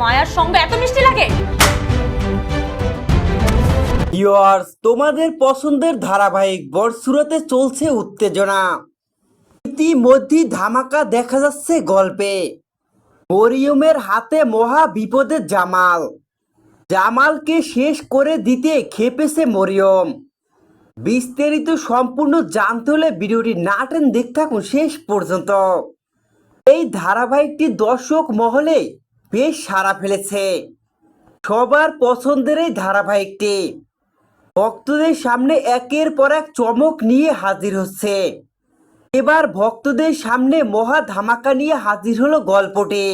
মায়ার সঙ্গে এত মিষ্টি লাগে? ভিউয়ার্স, তোমাদের পছন্দের ধারাবাহিক বড়সুরতে চলছে উত্তেজনা। ইতিমধ্যে ধামাকা দেখা যাচ্ছে গল্পে। মরিয়মের হাতে মহা বিপদে জামাল। জামালকে শেষ করে দিতে খেপেছে মরিয়ম। বিস্তারিত সম্পূর্ণ জানতে হলে ভিডিওটি না টেনে দেখতে থাকুন শেষ পর্যন্ত। এই ধারাবাহিকটি দর্শক মহলে বেশ সাড়া ফেলেছে। সবার পছন্দের এই ধারাবাহিকটি ভক্তদের সামনে একের পর এক চমক নিয়ে হাজির হচ্ছে। এবার ভক্তদের সামনে মহা ধামাকা নিয়ে হাজির হলো গল্পটি,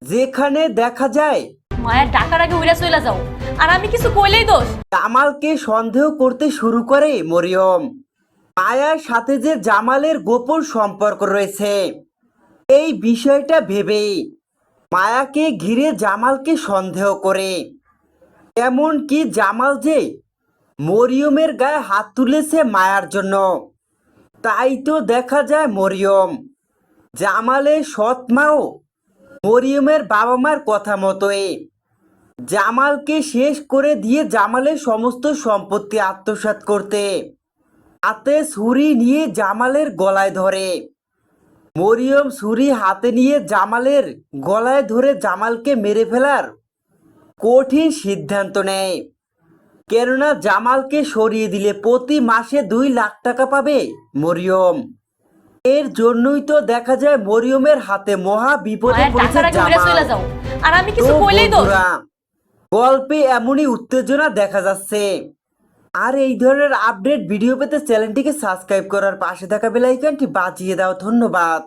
যেখানে দেখা যায় মায়ের ডাকার আগে উইরা চলে যাও, আর আমি কিছু কইলেই দোষ। জামালকে সন্দেহ করতে শুরু করে মরিয়ম। মায়ার সাথে যে জামালের গোপন সম্পর্ক রয়েছে এই বিষয়টা ভেবেই মায়াকে ঘিরে জামালকে সন্দেহ করে। এমনকি জামাল যে মরিয়মের গায়ে হাত তুলেছে মায়ার জন্য, তাই তো দেখা যায় মরিয়ম জামালের সৎ মাও মরিয়মের বাবা মার কথা মতোই জামালকে শেষ করে দিয়ে জামালের সমস্ত সম্পত্তি আত্মসাৎ করতে হাতে ছুরি নিয়ে জামালের গলায় ধরে। মরিয়ম ছুরি হাতে নিয়ে জামালের গলায় ধরে জামালকে মেরে ফেলার কঠিন সিদ্ধান্ত নেয়। কেননা জামালকে সরিয়ে দিলে প্রতি মাসে 2 লাখ টাকা পাবে মরিয়ম। এর জন্যই তো দেখা যায় মরিয়মের হাতে মহা বিপদে মায়ের পড়েছে ডাকার আগে উইরা চলে জামাল। যাও, আর আমি কিছু তো কইলেই দোষ। বন্ধুরা, গল্পে এমনই উত্তেজনা দেখা যাচ্ছে। আর এই ধরনের আপডেট ভিডিও পেতে চ্যানেলটিকে সাবস্ক্রাইব করার পাশে থাকা বেল আইকনটি বাজিয়ে দাও। ধন্যবাদ।